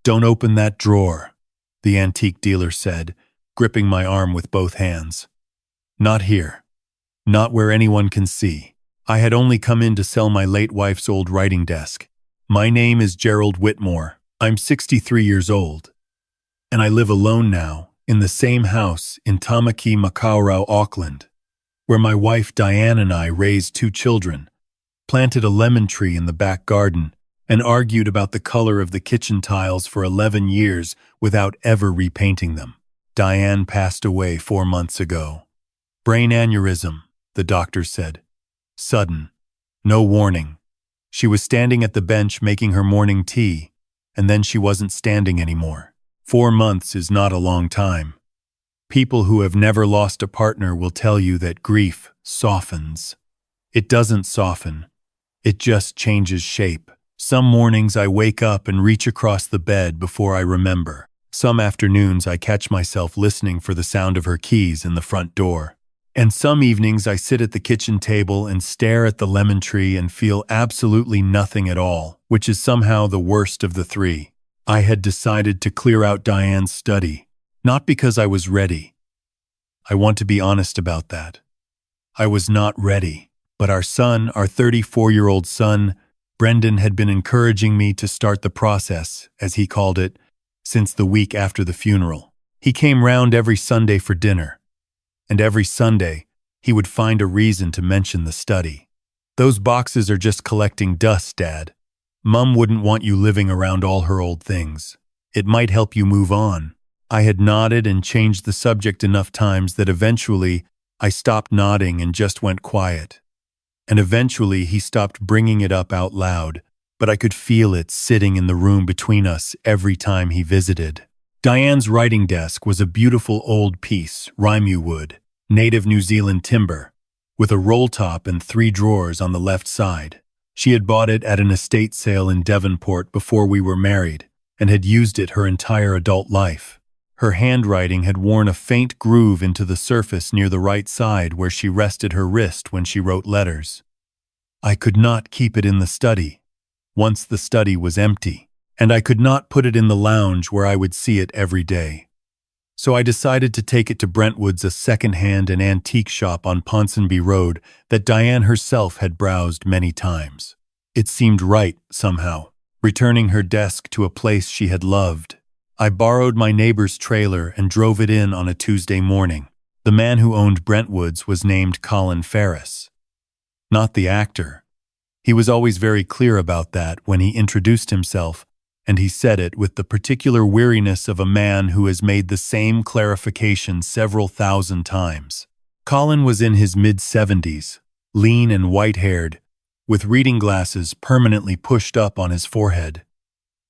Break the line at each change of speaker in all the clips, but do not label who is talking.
"Don't open that drawer," the antique dealer said, gripping my arm with both hands. "Not here. Not where anyone can see. I had only come in to sell my late wife's old writing desk. My name is Gerald Whitmore. I'm 63 years old. And I live alone now, in the same house in Tamaki, Makaurau, Auckland, where my wife Diane and I raised 2 children, planted a lemon tree in the back garden, and argued about the color of the kitchen tiles for 11 years without ever repainting them. Diane passed away 4 months ago. Brain aneurysm, the doctor said. Sudden. No warning. She was standing at the bench making her morning tea, and then she wasn't standing anymore. 4 months is not a long time. People who have never lost a partner will tell you that grief softens. It doesn't soften. It just changes shape. Some mornings I wake up and reach across the bed before I remember. Some afternoons I catch myself listening for the sound of her keys in the front door. And some evenings I sit at the kitchen table and stare at the lemon tree and feel absolutely nothing at all, which is somehow the worst of the 3. I had decided to clear out Diane's study, not because I was ready. I want to be honest about that. I was not ready, but our 34-year-old son, Brendan, had been encouraging me to start the process, as he called it, since the week after the funeral. He came round every Sunday for dinner, and every Sunday he would find a reason to mention the study. "Those boxes are just collecting dust, Dad. Mum wouldn't want you living around all her old things. It might help you move on." I had nodded and changed the subject enough times that eventually I stopped nodding and just went quiet. And eventually he stopped bringing it up out loud, but I could feel it sitting in the room between us every time he visited. Diane's writing desk was a beautiful old piece, Rimu wood, native New Zealand timber, with a roll top and 3 drawers on the left side. She had bought it at an estate sale in Devonport before we were married, and had used it her entire adult life. Her handwriting had worn a faint groove into the surface near the right side where she rested her wrist when she wrote letters. I could not keep it in the study, once the study was empty, and I could not put it in the lounge where I would see it every day. So I decided to take it to Brentwood's, a second-hand and antique shop on Ponsonby Road that Diane herself had browsed many times. It seemed right, somehow, returning her desk to a place she had loved. I borrowed my neighbor's trailer and drove it in on a Tuesday morning. The man who owned Brentwood's was named Colin Ferris. Not the actor. He was always very clear about that when he introduced himself, and he said it with the particular weariness of a man who has made the same clarification several thousand times. Colin was in his mid-70s, lean and white-haired, with reading glasses permanently pushed up on his forehead.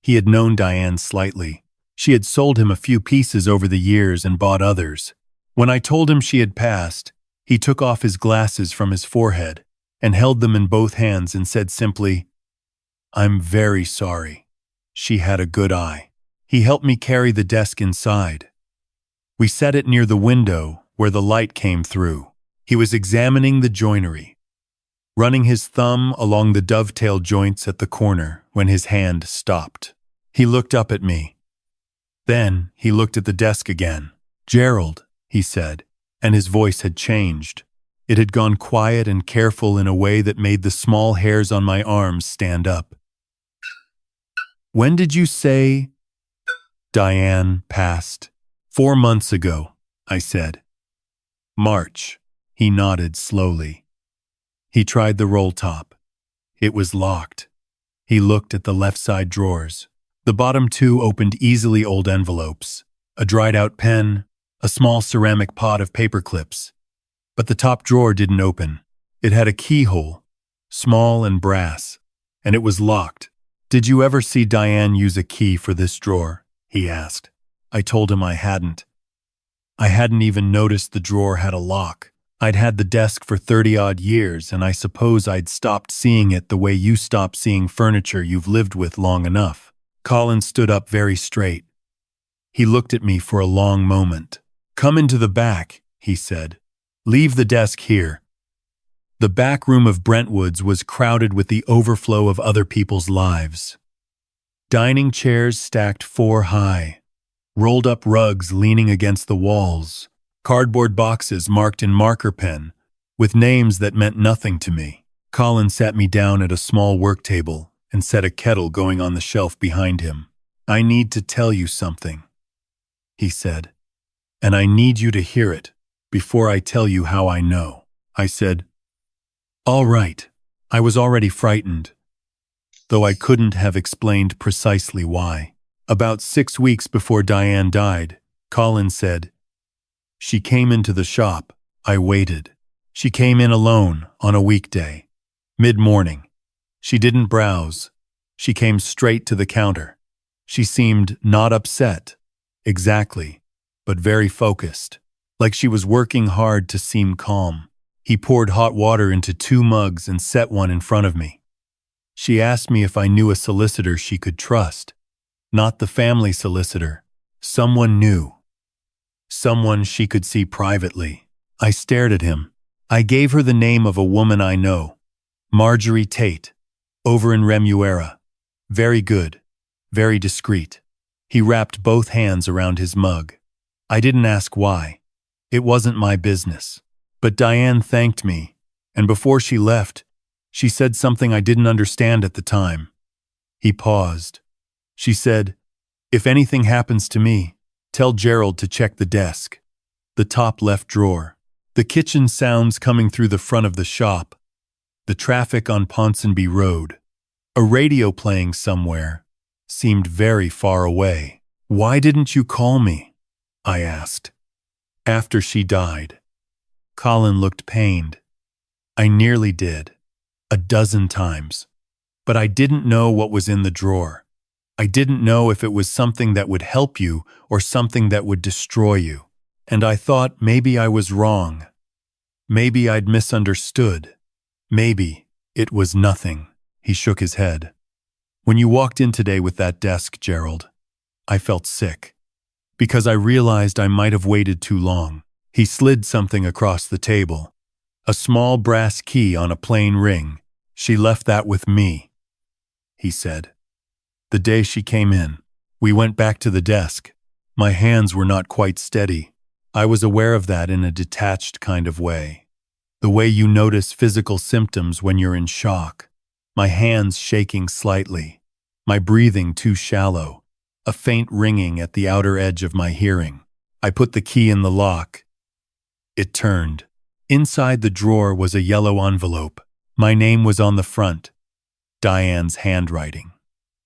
He had known Diane slightly. She had sold him a few pieces over the years and bought others. When I told him she had passed, he took off his glasses from his forehead and held them in both hands and said simply, "I'm very sorry. She had a good eye." He helped me carry the desk inside. We set it near the window where the light came through. He was examining the joinery, running his thumb along the dovetail joints at the corner when his hand stopped. He looked up at me. Then he looked at the desk again. "Gerald," he said, and his voice had changed. It had gone quiet and careful in a way that made the small hairs on my arms stand up. "When did you say Diane passed?" 4 months ago, I said. "March." He nodded slowly. He tried the roll top. It was locked. He looked at the left side drawers. The bottom 2 opened easily old envelopes, a dried-out pen, a small ceramic pot of paper clips. But the top drawer didn't open. It had a keyhole, small and brass, and it was locked. "Did you ever see Diane use a key for this drawer?" he asked. I told him I hadn't. I hadn't even noticed the drawer had a lock. I'd had the desk for 30-odd years, and I suppose I'd stopped seeing it the way you stop seeing furniture you've lived with long enough. Colin stood up very straight. He looked at me for a long moment. "Come into the back," he said. "Leave the desk here." The back room of Brentwood's was crowded with the overflow of other people's lives. Dining chairs stacked 4 high, rolled-up rugs leaning against the walls, cardboard boxes marked in marker pen with names that meant nothing to me. Colin sat me down at a small work table and set a kettle going on the shelf behind him. "I need to tell you something," he said, "and I need you to hear it before I tell you how I know." I said, "All right." I was already frightened, though I couldn't have explained precisely why. About 6 weeks before Diane died, Colin said, "She came into the shop. I waited. She came in alone on a weekday, mid-morning. She didn't browse. She came straight to the counter. She seemed not upset, exactly, but very focused, like she was working hard to seem calm." He poured hot water into 2 mugs and set one in front of me. "She asked me if I knew a solicitor she could trust. Not the family solicitor. Someone new. Someone she could see privately." I stared at him. "I gave her the name of a woman I know. Marjorie Tate. Over in Remuera. Very good. Very discreet." He wrapped both hands around his mug. "I didn't ask why. It wasn't my business. But Diane thanked me, and before she left, she said something I didn't understand at the time." He paused. "She said, 'If anything happens to me, tell Gerald to check the desk, the top left drawer.'" The kitchen sounds coming through the front of the shop, the traffic on Ponsonby Road, a radio playing somewhere, seemed very far away. "Why didn't you call me?" I asked. "After she died." Colin looked pained. "I nearly did. A dozen times. But I didn't know what was in the drawer. I didn't know if it was something that would help you or something that would destroy you. And I thought maybe I was wrong. Maybe I'd misunderstood. Maybe it was nothing." He shook his head. "When you walked in today with that desk, Gerald, I felt sick, because I realized I might have waited too long." He slid something across the table. A small brass key on a plain ring. "She left that with me," he said. "The day she came in, we went back to the desk. My hands were not quite steady. I was aware of that in a detached kind of way. The way you notice physical symptoms when you're in shock. My hands shaking slightly, my breathing too shallow, a faint ringing at the outer edge of my hearing. I put the key in the lock. It turned. Inside the drawer was a yellow envelope. My name was on the front. Diane's handwriting.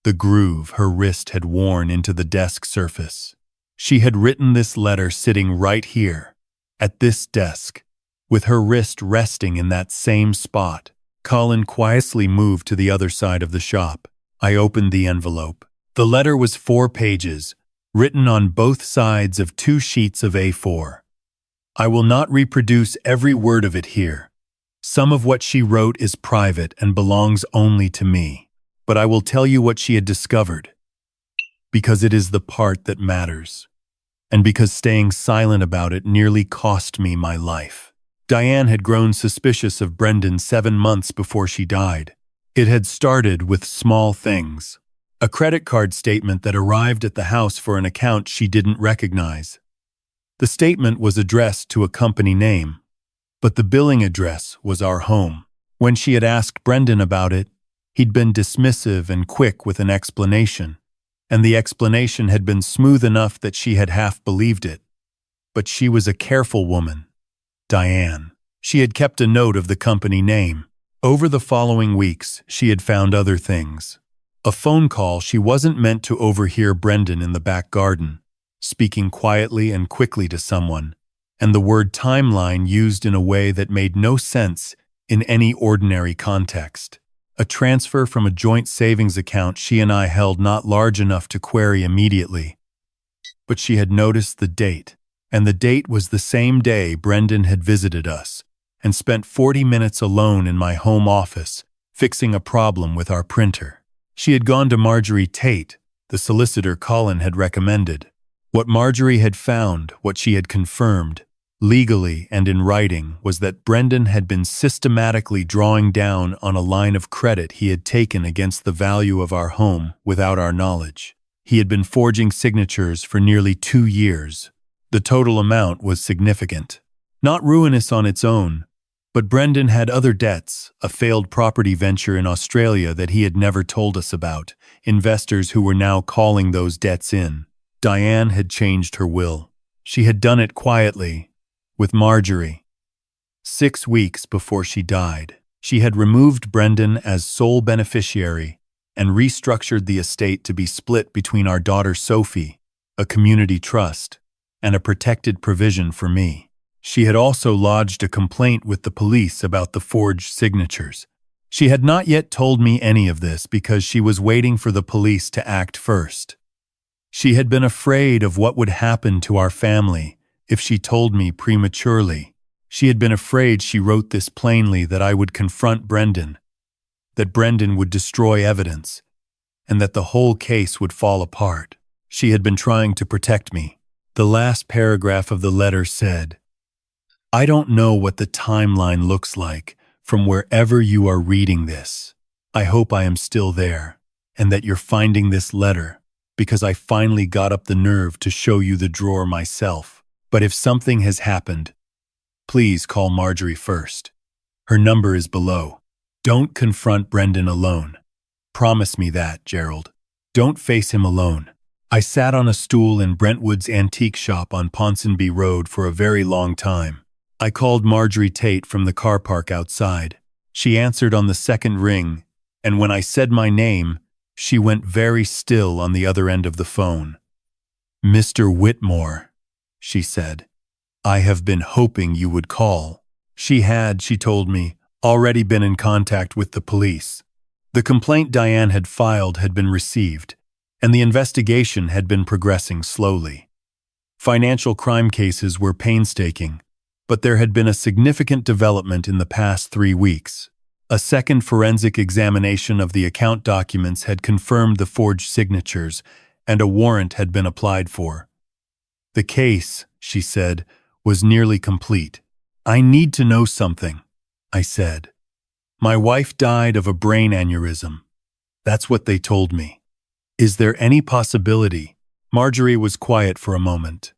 The groove her wrist had worn into the desk surface. She had written this letter sitting right here, at this desk, with her wrist resting in that same spot. Colin quietly moved to the other side of the shop. I opened the envelope. The letter was 4 pages, written on both sides of 2 sheets of A4. I will not reproduce every word of it here. Some of what she wrote is private and belongs only to me. But I will tell you what she had discovered, because it is the part that matters, and because staying silent about it nearly cost me my life. Diane had grown suspicious of Brendan 7 months before she died. It had started with small things. A credit card statement that arrived at the house for an account she didn't recognize. The statement was addressed to a company name, but the billing address was our home. When she had asked Brendan about it, he'd been dismissive and quick with an explanation, and the explanation had been smooth enough that she had half believed it. But she was a careful woman, Diane. She had kept a note of the company name. Over the following weeks, she had found other things. A phone call she wasn't meant to overhear Brendan in the back garden, speaking quietly and quickly to someone, and the word timeline used in a way that made no sense in any ordinary context. A transfer from a joint savings account she and I held not large enough to query immediately. But she had noticed the date, and the date was the same day Brendan had visited us and spent 40 minutes alone in my home office fixing a problem with our printer. She had gone to Marjorie Tate, the solicitor Colin had recommended. What Marjorie had found, what she had confirmed, legally and in writing, was that Brendan had been systematically drawing down on a line of credit he had taken against the value of our home without our knowledge. He had been forging signatures for nearly 2 years. The total amount was significant. Not ruinous on its own, but Brendan had other debts, a failed property venture in Australia that he had never told us about, investors who were now calling those debts in. Diane had changed her will. She had done it quietly, with Marjorie. 6 weeks before she died, she had removed Brendan as sole beneficiary and restructured the estate to be split between our daughter Sophie, a community trust, and a protected provision for me. She had also lodged a complaint with the police about the forged signatures. She had not yet told me any of this because she was waiting for the police to act first. She had been afraid of what would happen to our family if she told me prematurely. She had been afraid she wrote this plainly that I would confront Brendan, that Brendan would destroy evidence, and that the whole case would fall apart. She had been trying to protect me. The last paragraph of the letter said, "I don't know what the timeline looks like from wherever you are reading this. I hope I am still there, and that you're finding this letter, because I finally got up the nerve to show you the drawer myself. But if something has happened, please call Marjorie first. Her number is below. Don't confront Brendan alone. Promise me that, Gerald. Don't face him alone." I sat on a stool in Brentwood's antique shop on Ponsonby Road for a very long time. I called Marjorie Tate from the car park outside. She answered on the second ring, and when I said my name, she went very still on the other end of the phone. "Mr. Whitmore," she said. "I have been hoping you would call." She had, she told me, already been in contact with the police. The complaint Diane had filed had been received, and the investigation had been progressing slowly. Financial crime cases were painstaking, but there had been a significant development in the past 3 weeks. A second forensic examination of the account documents had confirmed the forged signatures, and a warrant had been applied for. The case, she said, was nearly complete. "I need to know something," I said. "My wife died of a brain aneurysm. That's what they told me. Is there any possibility?" Marjorie was quiet for a moment.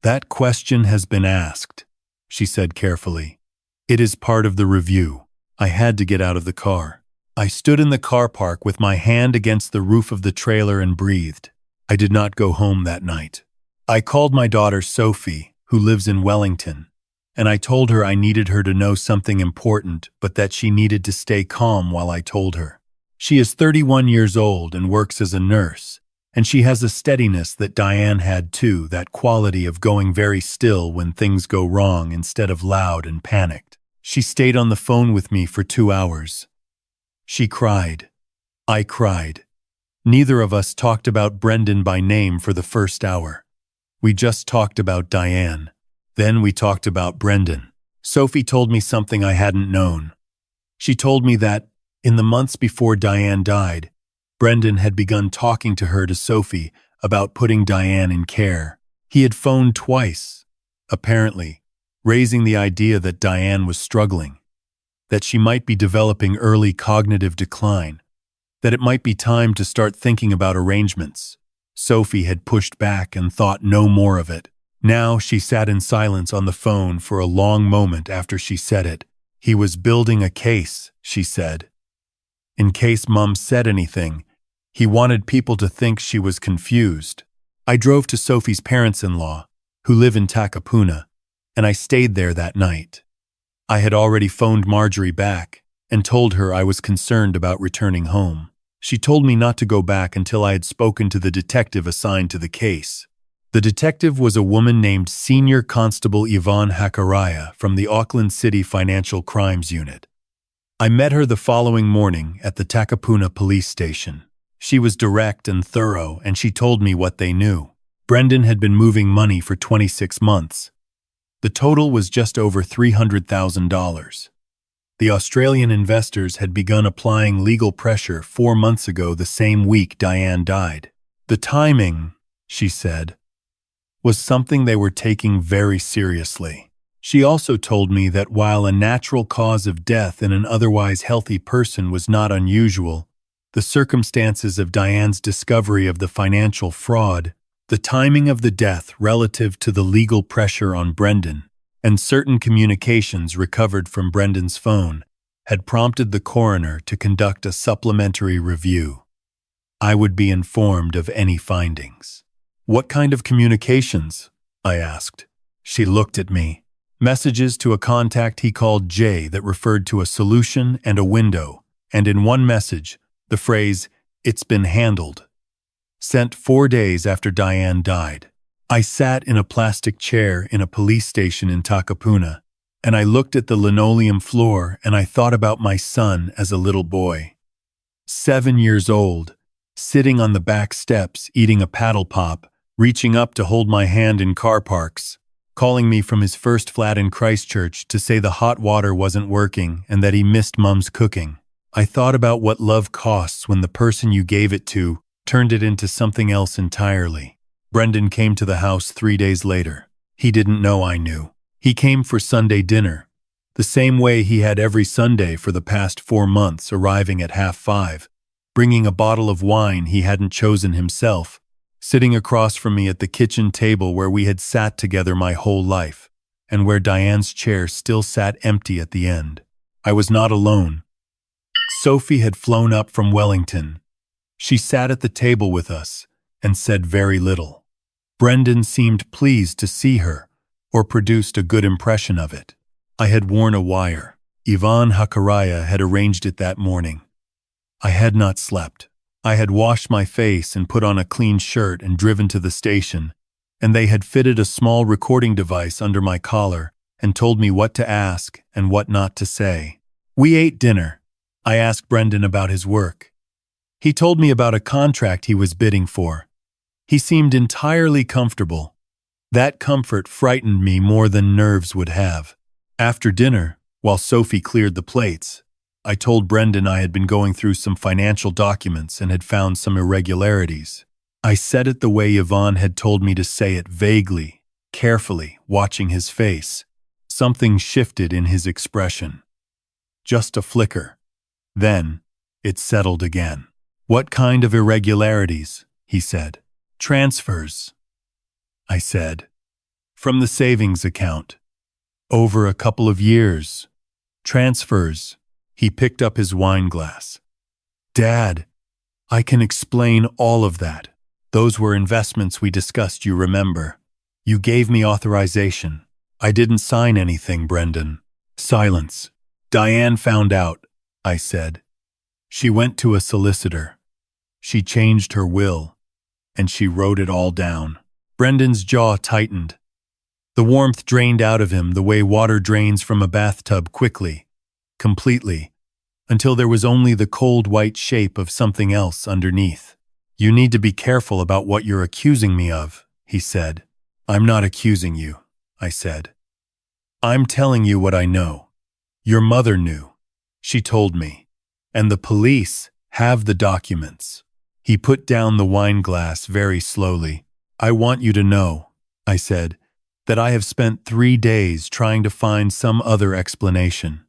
"That question has been asked," she said carefully. "It is part of the review." I had to get out of the car. I stood in the car park with my hand against the roof of the trailer and breathed. I did not go home that night. I called my daughter Sophie, who lives in Wellington, and I told her I needed her to know something important, but that she needed to stay calm while I told her. She is 31 years old and works as a nurse, and she has a steadiness that Diane had too, that quality of going very still when things go wrong instead of loud and panicked. She stayed on the phone with me for 2 hours. She cried. I cried. Neither of us talked about Brendan by name for the first hour. We just talked about Diane. Then we talked about Brendan. Sophie told me something I hadn't known. She told me that, in the months before Diane died, Brendan had begun talking to Sophie about putting Diane in care. He had phoned twice, apparently, raising the idea that Diane was struggling, that she might be developing early cognitive decline, that it might be time to start thinking about arrangements. Sophie had pushed back and thought no more of it. Now she sat in silence on the phone for a long moment after she said it. He was building a case, she said. In case Mum said anything, he wanted people to think she was confused. I drove to Sophie's parents-in-law, who live in Takapuna, and I stayed there that night. I had already phoned Marjorie back and told her I was concerned about returning home. She told me not to go back until I had spoken to the detective assigned to the case. The detective was a woman named Senior Constable Yvonne Hakaraya from the Auckland City Financial Crimes Unit. I met her the following morning at the Takapuna police station. She was direct and thorough, and she told me what they knew. Brendan had been moving money for 26 months. The total was just over $300,000. The Australian investors had begun applying legal pressure 4 months ago, the same week Diane died. The timing, she said, was something they were taking very seriously. She also told me that while a natural cause of death in an otherwise healthy person was not unusual, the circumstances of Diane's discovery of the financial fraud, the timing of the death relative to the legal pressure on Brendan, and certain communications recovered from Brendan's phone had prompted the coroner to conduct a supplementary review. I would be informed of any findings. What kind of communications? I asked. She looked at me. Messages to a contact he called J that referred to a solution and a window, and in one message, the phrase, "It's been handled," sent 4 days after Diane died. I sat in a plastic chair in a police station in Takapuna, and I looked at the linoleum floor and I thought about my son as a little boy. 7 years old, sitting on the back steps eating a paddle pop, reaching up to hold my hand in car parks, calling me from his first flat in Christchurch to say the hot water wasn't working and that he missed Mum's cooking. I thought about what love costs when the person you gave it to turned it into something else entirely. Brendan came to the house 3 days later. He didn't know I knew. He came for Sunday dinner, the same way he had every Sunday for the past 4 months, arriving at 5:30, bringing a bottle of wine he hadn't chosen himself, sitting across from me at the kitchen table where we had sat together my whole life, and where Diane's chair still sat empty at the end. I was not alone. Sophie had flown up from Wellington. She sat at the table with us and said very little. Brendan seemed pleased to see her, or produced a good impression of it. I had worn a wire. Ivan Hakaraya had arranged it that morning. I had not slept. I had washed my face and put on a clean shirt and driven to the station, and they had fitted a small recording device under my collar and told me what to ask and what not to say. We ate dinner. I asked Brendan about his work. He told me about a contract he was bidding for. He seemed entirely comfortable. That comfort frightened me more than nerves would have. After dinner, while Sophie cleared the plates, I told Brendan I had been going through some financial documents and had found some irregularities. I said it the way Yvonne had told me to say it, vaguely, carefully, watching his face. Something shifted in his expression. Just a flicker. Then, it settled again. "What kind of irregularities?" he said. "Transfers," I said. "From the savings account. Over a couple of years. Transfers." He picked up his wine glass. "Dad, I can explain all of that. Those were investments we discussed, you remember. You gave me authorization. I didn't sign anything, Brendan." Silence. "Diane found out," I said. "She went to a solicitor. She changed her will, and she wrote it all down." Brendan's jaw tightened. The warmth drained out of him the way water drains from a bathtub quickly, completely, until there was only the cold white shape of something else underneath. "You need to be careful about what you're accusing me of," he said. "I'm not accusing you," I said. "I'm telling you what I know. Your mother knew. She told me. And the police have the documents." He put down the wine glass very slowly. "I want you to know," I said, "that I have spent 3 days trying to find some other explanation."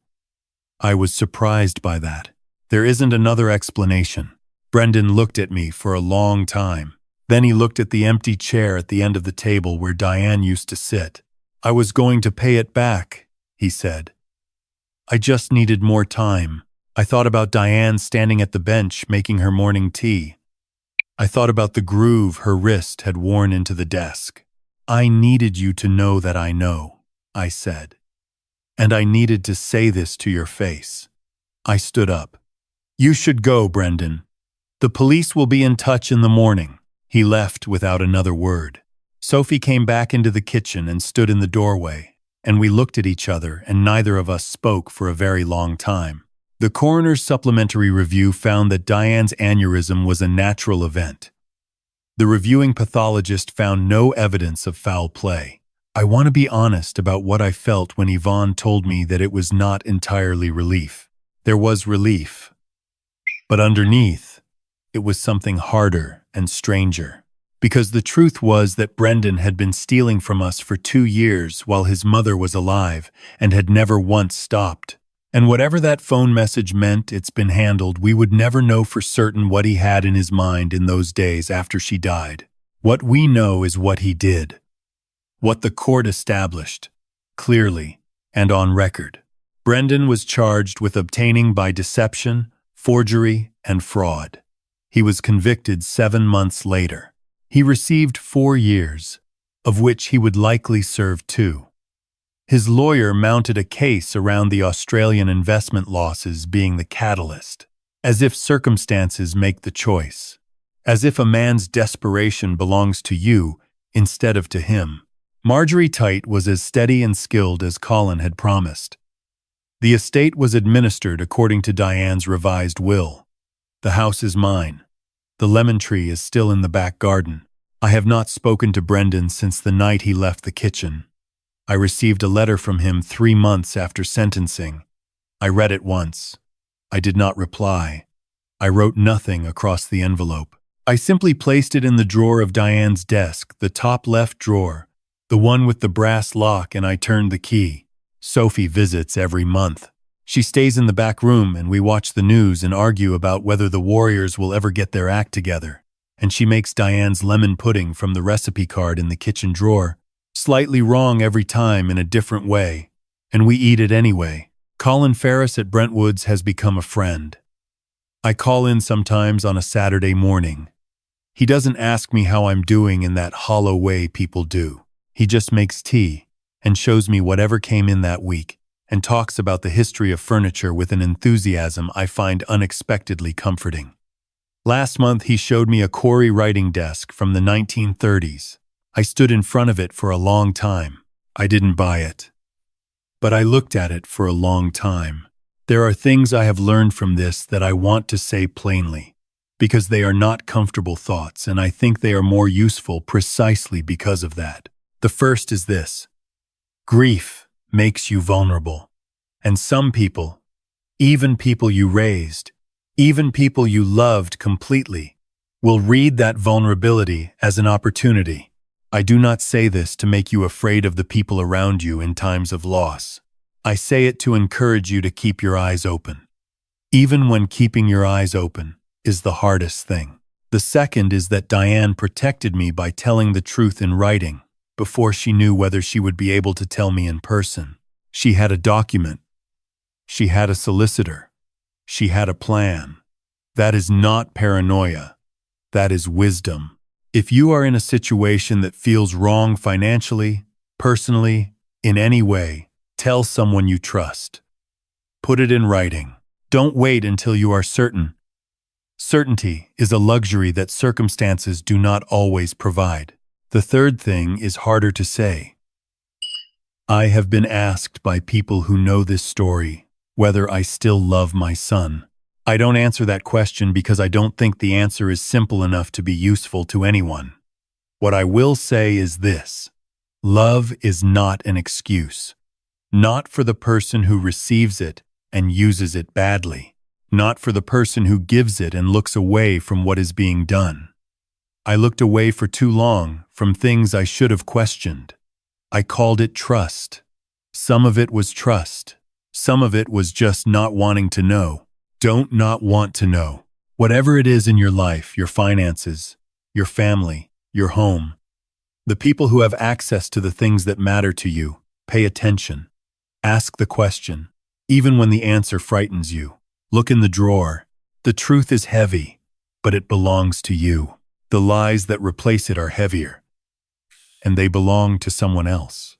I was surprised by that. "There isn't another explanation." Brendan looked at me for a long time. Then he looked at the empty chair at the end of the table where Diane used to sit. "I was going to pay it back," he said. "I just needed more time. I thought about Diane standing at the bench making her morning tea. I thought about the groove her wrist had worn into the desk. I needed you to know that I know," I said. "And I needed to say this to your face." I stood up. "You should go, Brendan. The police will be in touch in the morning." He left without another word. Sophie came back into the kitchen and stood in the doorway, and we looked at each other, and neither of us spoke for a very long time. The coroner's supplementary review found that Diane's aneurysm was a natural event. The reviewing pathologist found no evidence of foul play. I want to be honest about what I felt when Yvonne told me that it was not entirely relief. There was relief. But underneath, it was something harder and stranger. Because the truth was that Brendan had been stealing from us for 2 years while his mother was alive and had never once stopped. And whatever that phone message meant, it's been handled. We would never know for certain what he had in his mind in those days after she died. What we know is what he did. What the court established, clearly and on record. Brendan was charged with obtaining by deception, forgery, and fraud. He was convicted 7 months later. He received 4 years, of which he would likely serve 2. His lawyer mounted a case around the Australian investment losses being the catalyst, as if circumstances make the choice, as if a man's desperation belongs to you instead of to him. Marjorie Tite was as steady and skilled as Colin had promised. The estate was administered according to Diane's revised will. The house is mine. The lemon tree is still in the back garden. I have not spoken to Brendan since the night he left the kitchen. I received a letter from him 3 months after sentencing. I read it once. I did not reply. I wrote nothing across the envelope. I simply placed it in the drawer of Diane's desk, the top left drawer, the one with the brass lock, and I turned the key. Sophie visits every month. She stays in the back room and we watch the news and argue about whether the Warriors will ever get their act together. And she makes Diane's lemon pudding from the recipe card in the kitchen drawer, slightly wrong every time in a different way, and we eat it anyway. Colin Ferris at Brentwood's has become a friend. I call in sometimes on a Saturday morning. He doesn't ask me how I'm doing in that hollow way people do. He just makes tea and shows me whatever came in that week and talks about the history of furniture with an enthusiasm I find unexpectedly comforting. Last month he showed me a Corey writing desk from the 1930s. I stood in front of it for a long time. I didn't buy it, but I looked at it for a long time. There are things I have learned from this that I want to say plainly, because they are not comfortable thoughts, and I think they are more useful precisely because of that. The first is this: grief makes you vulnerable, and some people, even people you raised, even people you loved completely, will read that vulnerability as an opportunity. I do not say this to make you afraid of the people around you in times of loss. I say it to encourage you to keep your eyes open, even when keeping your eyes open is the hardest thing. The second is that Diane protected me by telling the truth in writing before she knew whether she would be able to tell me in person. She had a document. She had a solicitor. She had a plan. That is not paranoia. That is wisdom. If you are in a situation that feels wrong financially, personally, in any way, tell someone you trust. Put it in writing. Don't wait until you are certain. Certainty is a luxury that circumstances do not always provide. The third thing is harder to say. I have been asked by people who know this story whether I still love my son. I don't answer that question because I don't think the answer is simple enough to be useful to anyone. What I will say is this: love is not an excuse. Not for the person who receives it and uses it badly. Not for the person who gives it and looks away from what is being done. I looked away for too long from things I should have questioned. I called it trust. Some of it was trust. Some of it was just not wanting to know. Don't not want to know. Whatever it is in your life, your finances, your family, your home, the people who have access to the things that matter to you, pay attention. Ask the question, even when the answer frightens you. Look in the drawer. The truth is heavy, but it belongs to you. The lies that replace it are heavier, and they belong to someone else.